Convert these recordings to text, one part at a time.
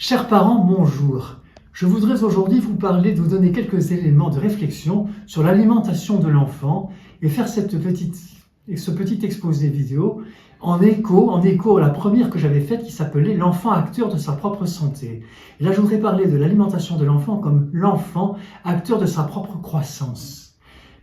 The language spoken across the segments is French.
Chers parents, bonjour. Je voudrais aujourd'hui vous parler, de vous donner quelques éléments de réflexion sur l'alimentation de l'enfant et faire ce petit exposé vidéo en écho à la première que j'avais faite qui s'appelait « L'enfant acteur de sa propre santé ». Et là, je voudrais parler de l'alimentation de l'enfant comme l'enfant acteur de sa propre croissance.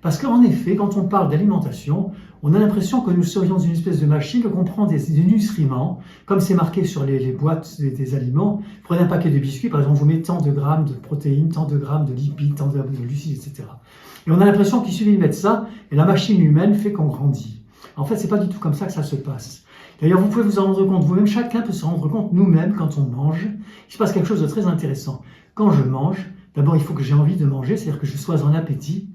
Parce qu'en effet, quand on parle d'alimentation, on a l'impression que nous serions une espèce de machine, qu'on prend des nutriments, comme c'est marqué sur les boîtes des aliments. Vous prenez un paquet de biscuits, par exemple, vous mettez tant de grammes de protéines, tant de grammes de lipides, tant de grammes de glucides, etc. Et on a l'impression qu'il suffit de mettre ça, et la machine humaine fait qu'on grandit. En fait, c'est pas du tout comme ça que ça se passe. D'ailleurs, vous pouvez vous en rendre compte vous-même, chacun peut se rendre compte nous-mêmes quand on mange. Il se passe quelque chose de très intéressant. Quand je mange, d'abord, il faut que j'ai envie de manger, c'est-à-dire que je sois en appétit.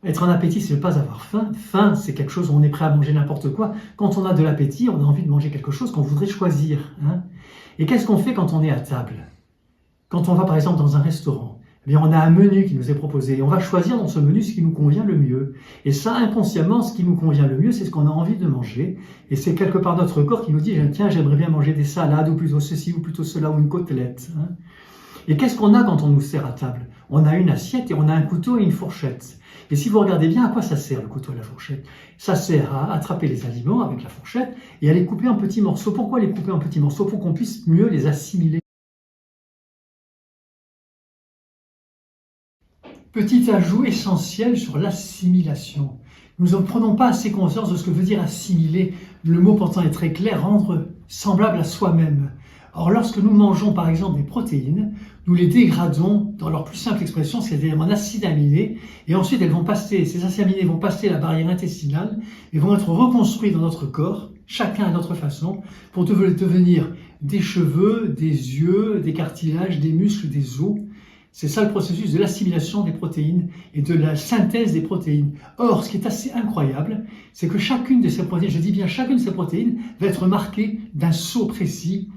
Être en appétit, c'est ne pas avoir faim. Faim, c'est quelque chose où on est prêt à manger n'importe quoi. Quand on a de l'appétit, on a envie de manger quelque chose qu'on voudrait choisir. Et qu'est-ce qu'on fait quand on est à table? Quand on va par exemple dans un restaurant, eh bien, on a un menu qui nous est proposé et on va choisir dans ce menu ce qui nous convient le mieux. Et ça, inconsciemment, ce qui nous convient le mieux, c'est ce qu'on a envie de manger. Et c'est quelque part notre corps qui nous dit, tiens, j'aimerais bien manger des salades, ou plutôt ceci, ou plutôt cela, ou une côtelette. Et qu'est-ce qu'on a quand on nous sert à table? On a une assiette et on a un couteau et une fourchette. Et si vous regardez bien, à quoi ça sert le couteau et la fourchette? Ça sert à attraper les aliments avec la fourchette et à les couper en petits morceaux. Pourquoi les couper en petits morceaux? Pour qu'on puisse mieux les assimiler. Petit ajout essentiel sur l'assimilation. Nous ne prenons pas assez conscience de ce que veut dire assimiler. Le mot pourtant est très clair, rendre semblable à soi-même. Or, lorsque nous mangeons par exemple des protéines, nous les dégradons dans leur plus simple expression, c'est-à-dire en acides aminés, et ensuite ces acides aminés vont passer la barrière intestinale et vont être reconstruits dans notre corps, chacun à notre façon, pour devenir des cheveux, des yeux, des cartilages, des muscles, des os. C'est ça le processus de l'assimilation des protéines et de la synthèse des protéines. Or, ce qui est assez incroyable, c'est que chacune de ces protéines, je dis bien chacune de ces protéines, va être marquée d'un sceau précis,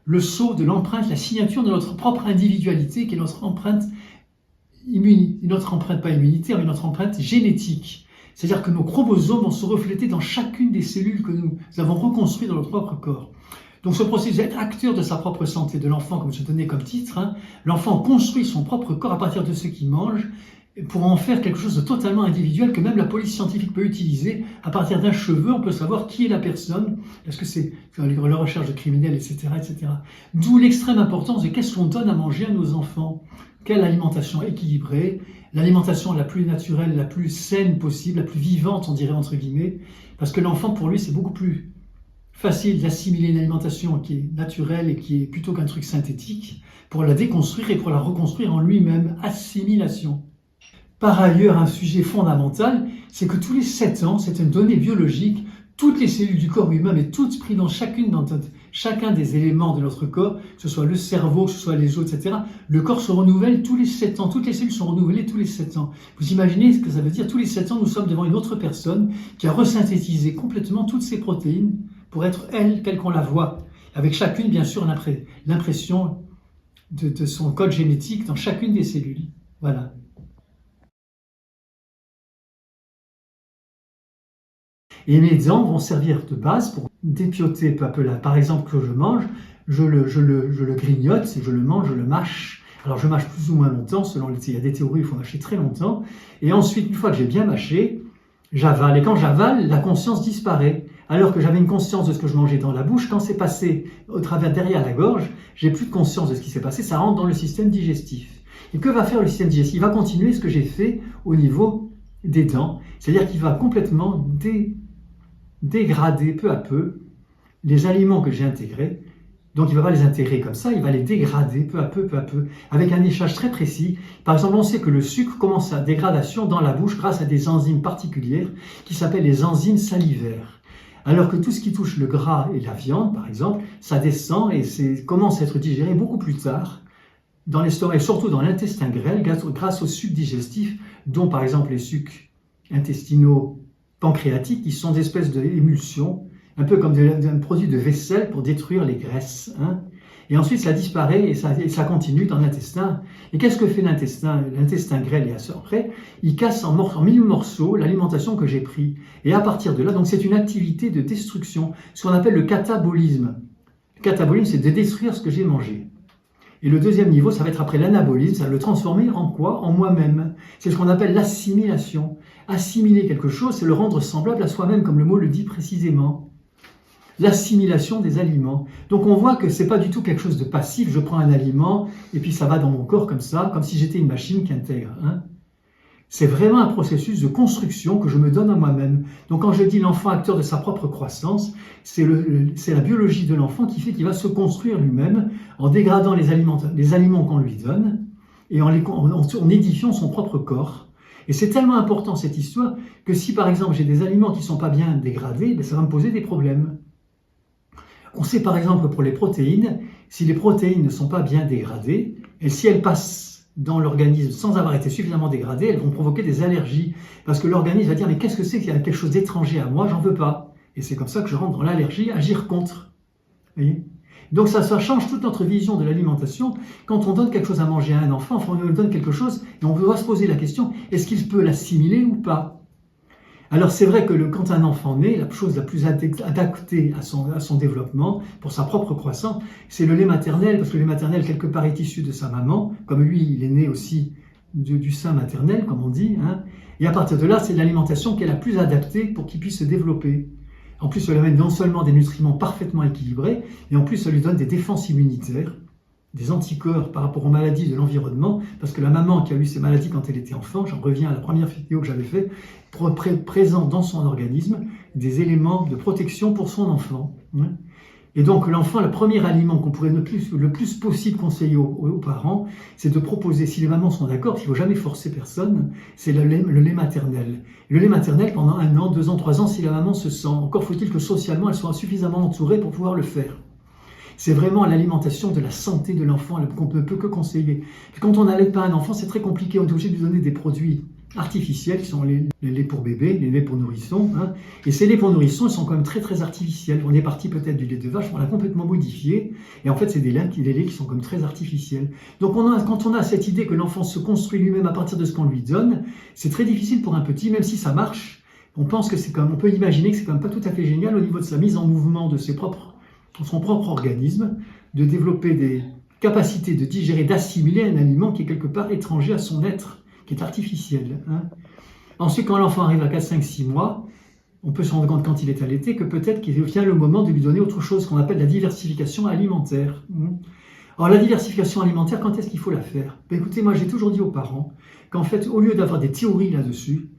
le sceau de l'empreinte, la signature de notre propre individualité, qui est notre empreinte pas immunitaire, mais notre empreinte génétique. C'est-à-dire que nos chromosomes vont se refléter dans chacune des cellules que nous avons reconstruites dans notre propre corps. Donc ce processus d'être acteur de sa propre santé de l'enfant, comme je donnais comme titre, l'enfant construit son propre corps à partir de ce qu'il mange, pour en faire quelque chose de totalement individuel que même la police scientifique peut utiliser. À partir d'un cheveu, on peut savoir qui est la personne, est-ce que c'est la recherche de criminels, etc. etc. D'où l'extrême importance de qu'est-ce qu'on donne à manger à nos enfants. Quelle alimentation équilibrée, l'alimentation la plus naturelle, la plus saine possible, la plus vivante, on dirait entre guillemets, parce que l'enfant, pour lui, c'est beaucoup plus facile d'assimiler une alimentation qui est naturelle et qui est plutôt qu'un truc synthétique, pour la déconstruire et pour la reconstruire en lui-même. Assimilation. Par ailleurs, un sujet fondamental, c'est que tous les 7 ans, c'est une donnée biologique, toutes les cellules du corps humain, mais toutes prises dans chacun des éléments de notre corps, que ce soit le cerveau, que ce soit les os, etc., le corps se renouvelle tous les 7 ans, toutes les cellules sont renouvelées tous les 7 ans. Vous imaginez ce que ça veut dire? Tous les 7 ans, nous sommes devant une autre personne qui a resynthétisé complètement toutes ces protéines pour être elle, telle qu'on la voit, avec chacune, bien sûr, l'impression de son code génétique dans chacune des cellules. Voilà. Et mes dents vont servir de base pour dépioter peu à peu. Par exemple, que je mange, je le grignote, je le mange, je le mâche. Alors je mâche plus ou moins longtemps, il y a des théories, il faut mâcher très longtemps. Et ensuite, une fois que j'ai bien mâché, j'avale. Et quand j'avale, la conscience disparaît. Alors que j'avais une conscience de ce que je mangeais dans la bouche, quand c'est passé derrière la gorge, j'ai plus de conscience de ce qui s'est passé, ça rentre dans le système digestif. Et que va faire le système digestif? Il va continuer ce que j'ai fait au niveau des dents, c'est-à-dire qu'il va complètement dégrader peu à peu les aliments que j'ai intégrés. Donc il ne va pas les intégrer comme ça, il va les dégrader peu à peu, avec un échage très précis. Par exemple, on sait que le sucre commence sa dégradation dans la bouche grâce à des enzymes particulières qui s'appellent les enzymes salivaires. Alors que tout ce qui touche le gras et la viande, par exemple, ça descend et commence à être digéré beaucoup plus tard dans l'estomac et surtout dans l'intestin grêle grâce aux sucs digestifs, dont par exemple les sucs intestinaux pancréatiques, qui sont des espèces d'émulsions, un peu comme un produit de vaisselle pour détruire les graisses. Et ensuite, ça disparaît et ça continue dans l'intestin. Et qu'est-ce que fait l'intestin? L'intestin grêle et après, il casse en mille morceaux l'alimentation que j'ai prise. Et à partir de là, donc c'est une activité de destruction, ce qu'on appelle le catabolisme. Le catabolisme, c'est de détruire ce que j'ai mangé. Et le deuxième niveau, ça va être après l'anabolisme, ça va le transformer en quoi? En moi-même. C'est ce qu'on appelle l'assimilation. Assimiler quelque chose, c'est le rendre semblable à soi-même, comme le mot le dit précisément. L'assimilation des aliments. Donc on voit que c'est pas du tout quelque chose de passif, je prends un aliment et puis ça va dans mon corps comme ça, comme si j'étais une machine qui intègre. C'est vraiment un processus de construction que je me donne à moi-même. Donc quand je dis l'enfant acteur de sa propre croissance, c'est la biologie de l'enfant qui fait qu'il va se construire lui-même en dégradant les aliments qu'on lui donne et en édifiant son propre corps. Et c'est tellement important cette histoire que si par exemple j'ai des aliments qui ne sont pas bien dégradés, ça va me poser des problèmes. On sait par exemple pour les protéines, si les protéines ne sont pas bien dégradées, et si elles passent dans l'organisme sans avoir été suffisamment dégradées, elles vont provoquer des allergies. Parce que l'organisme va dire, mais qu'est-ce que c'est qu'il y a quelque chose d'étranger à moi, j'en veux pas. Et c'est comme ça que je rentre dans l'allergie, agir contre. Vous voyez ? Donc ça change toute notre vision de l'alimentation. Quand on donne quelque chose à manger à un enfant, on lui donne quelque chose, et on doit se poser la question, est-ce qu'il peut l'assimiler ou pas ? Alors c'est vrai que quand un enfant naît, la chose la plus adaptée à son développement, pour sa propre croissance, c'est le lait maternel, parce que le lait maternel, quelque part, est issu de sa maman, comme lui, il est né aussi du sein maternel, comme on dit. Et à partir de là, c'est l'alimentation qui est la plus adaptée pour qu'il puisse se développer. En plus, ça lui amène non seulement des nutriments parfaitement équilibrés, et en plus, ça lui donne des défenses immunitaires, des anticorps par rapport aux maladies de l'environnement, parce que la maman qui a eu ces maladies quand elle était enfant, j'en reviens à la première vidéo que j'avais faite, présente dans son organisme des éléments de protection pour son enfant. Et donc l'enfant, le premier aliment qu'on pourrait le plus possible conseiller aux parents, c'est de proposer, si les mamans sont d'accord, il ne faut jamais forcer personne, c'est le lait maternel. Le lait maternel pendant 1 an, 2 ans, 3 ans, si la maman se sent, encore faut-il que socialement elle soit suffisamment entourée pour pouvoir le faire. C'est vraiment l'alimentation de la santé de l'enfant qu'on ne peut que conseiller. Puis quand on n'allait pas un enfant, c'est très compliqué. On est obligé de lui donner des produits artificiels, qui sont les laits pour bébé, les laits pour nourrissons. Et ces laits pour nourrissons, ils sont quand même très très artificiels. On est parti peut-être du lait de vache, on l'a complètement modifié. Et en fait, c'est des laits qui sont comme très artificiels. Donc quand on a cette idée que l'enfant se construit lui-même à partir de ce qu'on lui donne, c'est très difficile pour un petit, même si ça marche. On pense que on peut imaginer que c'est quand même pas tout à fait génial au niveau de sa mise en mouvement de son propre organisme, de développer des capacités de digérer, d'assimiler un aliment qui est quelque part étranger à son être, qui est artificiel. Ensuite, quand l'enfant arrive à 4, 5, 6 mois, on peut se rendre compte quand il est allaité que peut-être qu'il vient le moment de lui donner autre chose qu'on appelle la diversification alimentaire. Alors la diversification alimentaire, quand est-ce qu'il faut la faire ? Écoutez, moi j'ai toujours dit aux parents qu'en fait, au lieu d'avoir des théories là-dessus,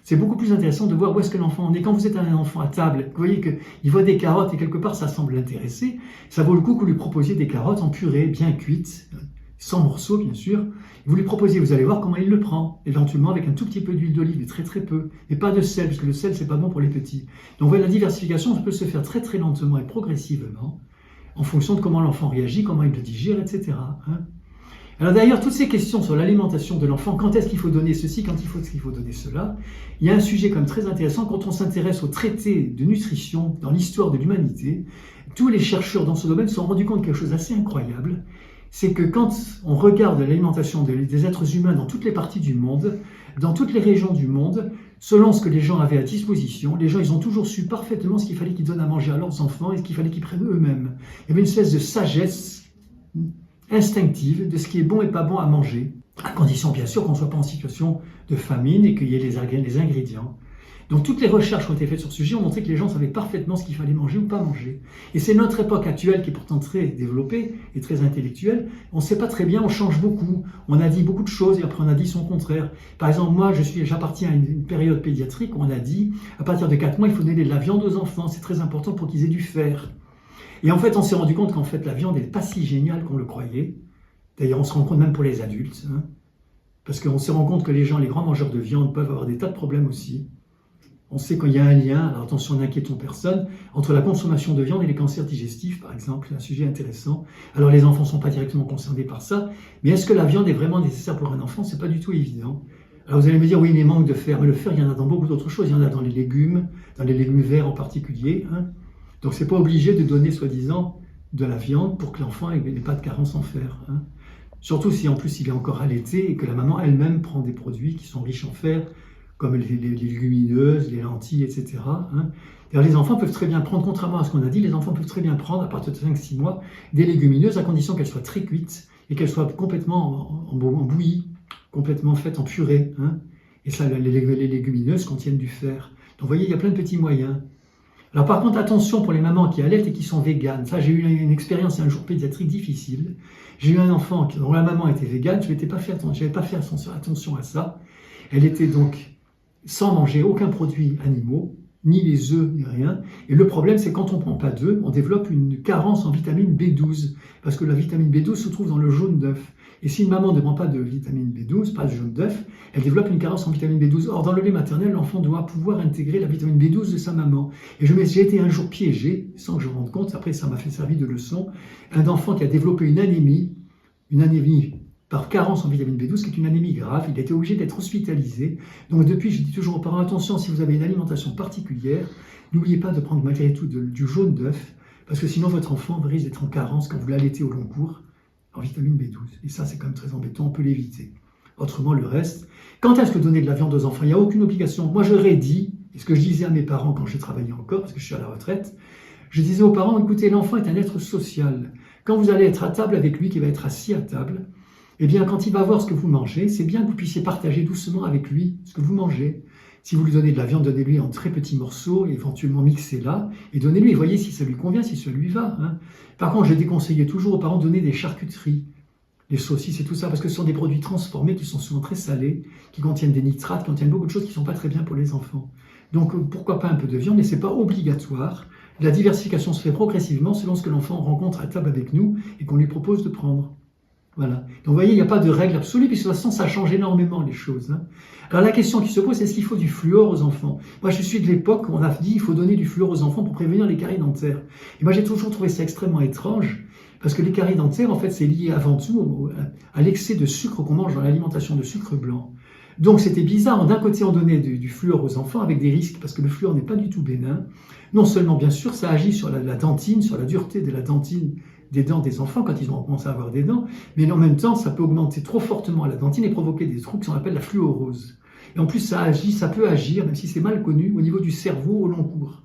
c'est beaucoup plus intéressant de voir où est-ce que l'enfant en est. Quand vous êtes un enfant à table, vous voyez qu'il voit des carottes et quelque part ça semble l'intéresser, ça vaut le coup que vous lui proposiez des carottes en purée, bien cuites, sans morceaux bien sûr. Vous lui proposiez, vous allez voir comment il le prend, éventuellement avec un tout petit peu d'huile d'olive, mais très très peu, et pas de sel, parce que le sel c'est pas bon pour les petits. Donc vous voyez, la diversification, ça peut se faire très très lentement et progressivement, en fonction de comment l'enfant réagit, comment il le digère, etc. Alors d'ailleurs, toutes ces questions sur l'alimentation de l'enfant, quand est-ce qu'il faut donner ceci, quand est-ce qu'il faut donner cela, il y a un sujet comme très intéressant quand on s'intéresse aux traités de nutrition dans l'histoire de l'humanité. Tous les chercheurs dans ce domaine se sont rendus compte de quelque chose d'assez incroyable, c'est que quand on regarde l'alimentation des êtres humains dans toutes les parties du monde, dans toutes les régions du monde, selon ce que les gens avaient à disposition, les gens ils ont toujours su parfaitement ce qu'il fallait qu'ils donnent à manger à leurs enfants et ce qu'il fallait qu'ils prennent eux-mêmes. Il y avait une espèce de sagesse instinctive de ce qui est bon et pas bon à manger, à condition bien sûr qu'on ne soit pas en situation de famine et qu'il y ait les ingrédients. Donc toutes les recherches qui ont été faites sur ce sujet ont montré que les gens savaient parfaitement ce qu'il fallait manger ou pas manger. Et c'est notre époque actuelle qui est pourtant très développée et très intellectuelle. On ne sait pas très bien, on change beaucoup. On a dit beaucoup de choses et après on a dit son contraire. Par exemple, moi j'appartiens à une période pédiatrique où on a dit à partir de 4 mois il faut donner de la viande aux enfants, c'est très important pour qu'ils aient du fer. Et en fait, on s'est rendu compte qu'en fait, la viande n'est pas si géniale qu'on le croyait. D'ailleurs, on se rend compte même pour les adultes. Parce qu'on se rend compte que les grands mangeurs de viande peuvent avoir des tas de problèmes aussi. On sait qu'il y a un lien, alors attention, n'inquiétons personne, entre la consommation de viande et les cancers digestifs, par exemple. C'est un sujet intéressant. Alors, les enfants ne sont pas directement concernés par ça. Mais est-ce que la viande est vraiment nécessaire pour un enfant ? Ce n'est pas du tout évident. Alors, vous allez me dire, oui, il manque de fer. Mais le fer, il y en a dans beaucoup d'autres choses. Il y en a dans les légumes verts en particulier. Donc, ce n'est pas obligé de donner, soi-disant, de la viande pour que l'enfant n'ait pas de carence en fer. Surtout si, en plus, il est encore allaité et que la maman elle-même prend des produits qui sont riches en fer, comme les légumineuses, les lentilles, etc. Hein. D'ailleurs, les enfants peuvent très bien prendre, contrairement à ce qu'on a dit, les enfants peuvent très bien prendre, à partir de 5-6 mois, des légumineuses, à condition qu'elles soient très cuites et qu'elles soient complètement en bouillie, complètement faites en purée. Hein. Et ça, les légumineuses contiennent du fer. Donc, vous voyez, il y a plein de petits moyens. Alors, par contre, attention pour les mamans qui allaitent et qui sont véganes. Ça, j'ai eu une expérience un jour pédiatrique difficile. J'ai eu un enfant dont la maman était végane. Je n'avais pas fait attention à ça. Elle était donc sans manger aucun produit animaux, ni les œufs, ni rien. Et le problème, c'est quand on ne prend pas d'œufs, on développe une carence en vitamine B12, parce que la vitamine B12 se trouve dans le jaune d'œuf. Et si une maman ne prend pas de vitamine B12, pas de jaune d'œuf, elle développe une carence en vitamine B12. Or, dans le lait maternel, l'enfant doit pouvoir intégrer la vitamine B12 de sa maman. Et j'ai été un jour piégé, sans que je me rende compte, après ça m'a fait servir de leçon, un enfant qui a développé une anémie par carence en vitamine B12, qui est une anémie grave. Il a été obligé d'être hospitalisé. Donc depuis, je dis toujours aux parents, attention, si vous avez une alimentation particulière, n'oubliez pas de prendre malgré tout du jaune d'œuf, parce que sinon votre enfant risque d'être en carence quand vous l'allaitez au long cours en vitamine B12. Et ça, c'est quand même très embêtant, on peut l'éviter. Autrement, le reste, quand est-ce que donner de la viande aux enfants? Il n'y a aucune obligation. Moi, je leur ai dit, et ce que je disais à mes parents quand je travaillais encore, parce que je suis à la retraite, je disais aux parents, écoutez, l'enfant est un être social. Quand vous allez être à table avec lui, qui va être assis à table, eh bien, quand il va voir ce que vous mangez, c'est bien que vous puissiez partager doucement avec lui ce que vous mangez. Si vous lui donnez de la viande, donnez-lui en très petits morceaux, éventuellement mixez-la, et donnez-lui, et voyez si ça lui convient, si ça lui va. Hein. Par contre, je déconseillais toujours aux parents de donner des charcuteries, les saucisses et tout ça, parce que ce sont des produits transformés qui sont souvent très salés, qui contiennent des nitrates, qui contiennent beaucoup de choses qui ne sont pas très bien pour les enfants. Donc, pourquoi pas un peu de viande, mais ce n'est pas obligatoire. La diversification se fait progressivement selon ce que l'enfant rencontre à table avec nous et qu'on lui propose de prendre. Voilà. Donc vous voyez, il n'y a pas de règle absolue, puisque de toute façon, ça change énormément les choses. Hein. Alors la question qui se pose, c'est est-ce qu'il faut du fluor aux enfants? Moi, je suis de l'époque où on a dit qu'il faut donner du fluor aux enfants pour prévenir les caries dentaires. Et moi, j'ai toujours trouvé ça extrêmement étrange, parce que les caries dentaires, en fait, c'est lié avant tout à l'excès de sucre qu'on mange dans l'alimentation de sucre blanc. Donc c'était bizarre, d'un côté on donnait du fluor aux enfants avec des risques, parce que le fluor n'est pas du tout bénin. Non seulement, bien sûr, ça agit sur la dentine, sur la dureté de la dentine, des dents des enfants quand ils vont commencer à avoir des dents, mais en même temps, ça peut augmenter trop fortement la dentine et provoquer des trucs qu'on appelle la fluorose. Et en plus, ça peut agir, même si c'est mal connu, au niveau du cerveau au long cours.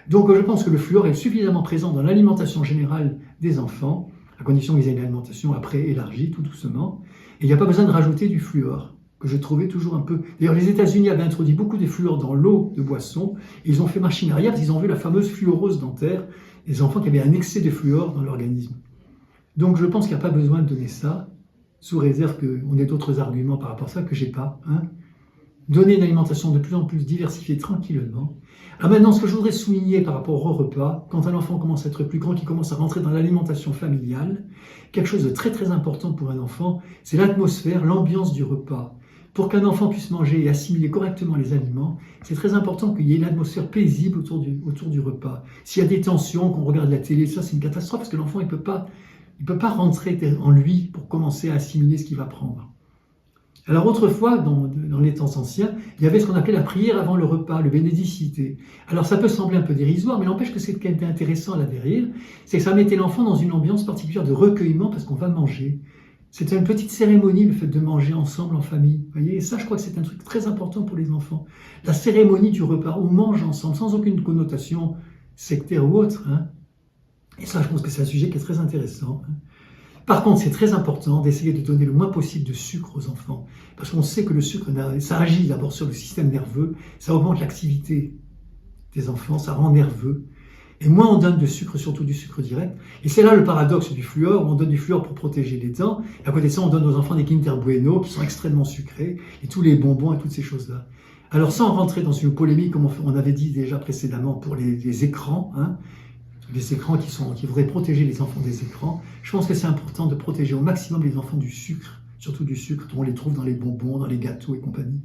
Donc je pense que le fluor est suffisamment présent dans l'alimentation générale des enfants, à condition qu'ils aient une alimentation après élargie, tout doucement, et il n'y a pas besoin de rajouter du fluor, que je trouvais toujours un peu... D'ailleurs, les États-Unis avaient introduit beaucoup de fluor dans l'eau de boisson, et ils ont fait machine arrière parce qu'ils ont vu la fameuse fluorose dentaire, des enfants qui avaient un excès de fluor dans l'organisme. Donc je pense qu'il n'y a pas besoin de donner ça, sous réserve qu'on ait d'autres arguments par rapport à ça que j'ai pas. Hein. Donner une alimentation de plus en plus diversifiée tranquillement. Alors maintenant, ce que je voudrais souligner par rapport au repas, quand un enfant commence à être plus grand, qu'il commence à rentrer dans l'alimentation familiale, quelque chose de très très important pour un enfant, c'est l'atmosphère, l'ambiance du repas. Pour qu'un enfant puisse manger et assimiler correctement les aliments, c'est très important qu'il y ait une atmosphère paisible autour du repas. S'il y a des tensions, qu'on regarde la télé, ça c'est une catastrophe parce que l'enfant il peut pas rentrer en lui pour commencer à assimiler ce qu'il va prendre. Alors autrefois, dans les temps anciens, il y avait ce qu'on appelait la prière avant le repas, le bénédicité. Alors ça peut sembler un peu dérisoire, mais n'empêche que ce qui était intéressant là derrière, c'est que ça mettait l'enfant dans une ambiance particulière de recueillement parce qu'on va manger. C'était une petite cérémonie, le fait de manger ensemble en famille. Vous voyez, et ça, je crois que c'est un truc très important pour les enfants. La cérémonie du repas, on mange ensemble, sans aucune connotation sectaire ou autre. Hein. Et ça, je pense que c'est un sujet qui est très intéressant. Hein. Par contre, c'est très important d'essayer de donner le moins possible de sucre aux enfants. Parce qu'on sait que le sucre, ça agit d'abord sur le système nerveux, ça augmente l'activité des enfants, ça rend nerveux. Et moins on donne de sucre, surtout du sucre direct. Et c'est là le paradoxe du fluor, où on donne du fluor pour protéger les dents. Et à côté de ça, on donne aux enfants des Kinder Bueno, qui sont extrêmement sucrés, et tous les bonbons et toutes ces choses-là. Alors sans rentrer dans une polémique, comme on avait dit déjà précédemment, pour les écrans, hein, les écrans qui voudraient protéger les enfants des écrans, je pense que c'est important de protéger au maximum les enfants du sucre, surtout du sucre, dont on les trouve dans les bonbons, dans les gâteaux et compagnie.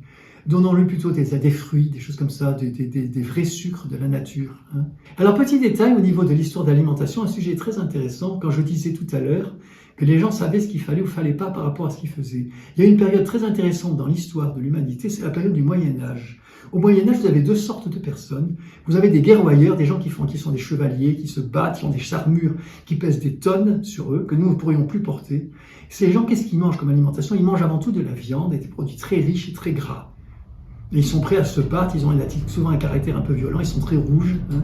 Donnons-lui plutôt des fruits, des choses comme ça, des vrais sucres de la nature. Hein. Alors, petit détail au niveau de l'histoire d'alimentation, un sujet très intéressant, quand je disais tout à l'heure que les gens savaient ce qu'il fallait ou fallait pas par rapport à ce qu'ils faisaient. Il y a une période très intéressante dans l'histoire de l'humanité, c'est la période du Moyen-Âge. Au Moyen-Âge, vous avez deux sortes de personnes. Vous avez des guerroyeurs, des gens qui sont des chevaliers, qui se battent, qui ont des charmures, qui pèsent des tonnes sur eux, que nous ne pourrions plus porter. Ces gens, qu'est-ce qu'ils mangent comme alimentation? Ils mangent avant tout de la viande et des produits très riches et très gras. Et ils sont prêts à se battre, ils ont souvent un caractère un peu violent, ils sont très rouges. Hein.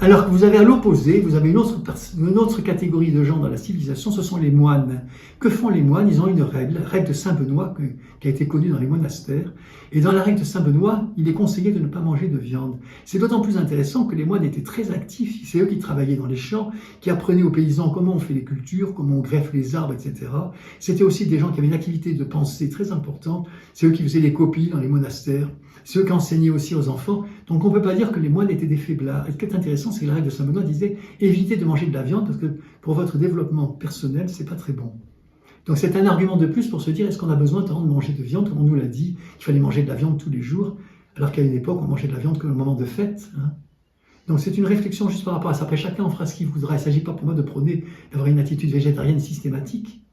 Alors que vous avez à l'opposé, vous avez une autre catégorie de gens dans la civilisation, ce sont les moines. Que font les moines? Ils ont une règle, la règle de Saint-Benoît, qui a été connue dans les monastères. Et dans la règle de Saint-Benoît, il est conseillé de ne pas manger de viande. C'est d'autant plus intéressant que les moines étaient très actifs. C'est eux qui travaillaient dans les champs, qui apprenaient aux paysans comment on fait les cultures, comment on greffe les arbres, etc. C'était aussi des gens qui avaient une activité de pensée très importante. C'est eux qui faisaient les copies dans les monastères. C'est eux qui enseignaient aussi aux enfants. Donc on ne peut pas dire que les moines étaient des faiblards. Et ce qui est intéressant, c'est que la règle de Saint-Benoît disait « évitez de manger de la viande parce que pour votre développement personnel, c'est pas très bon ». Donc c'est un argument de plus pour se dire est-ce qu'on a besoin de manger de viande? On nous l'a dit, il fallait manger de la viande tous les jours, alors qu'à une époque, on mangeait de la viande que le moment de fête. Hein. Donc c'est une réflexion juste par rapport à ça. Après, chacun en fera ce qu'il voudra. Il ne s'agit pas pour moi de prôner d'avoir une attitude végétarienne systématique,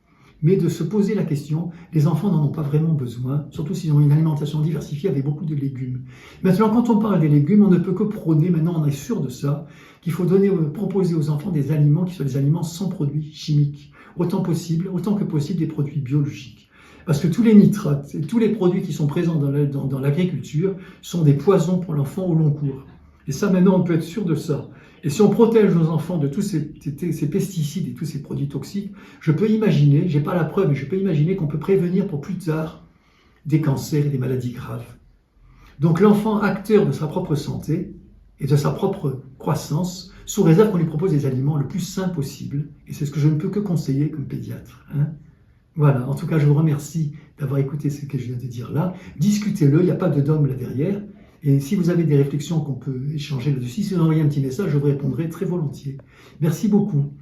mais de se poser la question, les enfants n'en ont pas vraiment besoin, surtout s'ils ont une alimentation diversifiée avec beaucoup de légumes. Maintenant, quand on parle des légumes, on ne peut que prôner, maintenant on est sûr de ça, qu'il faut proposer aux enfants des aliments qui soient des aliments sans produits chimiques, autant que possible des produits biologiques. Parce que tous les nitrates et tous les produits qui sont présents dans l'agriculture sont des poisons pour l'enfant au long cours. Et ça, maintenant, on peut être sûr de ça. Et si on protège nos enfants de tous ces pesticides et tous ces produits toxiques, je peux imaginer, j'ai pas la preuve, mais je peux imaginer qu'on peut prévenir pour plus tard des cancers et des maladies graves. Donc l'enfant, acteur de sa propre santé et de sa propre croissance, sous réserve qu'on lui propose des aliments le plus sains possible. Et c'est ce que je ne peux que conseiller comme pédiatre. Hein. Voilà, en tout cas, je vous remercie d'avoir écouté ce que je viens de dire là. Discutez-le, il n'y a pas de dogme là derrière. Et si vous avez des réflexions qu'on peut échanger là-dessus, si vous envoyez un petit message, je vous répondrai très volontiers. Merci beaucoup.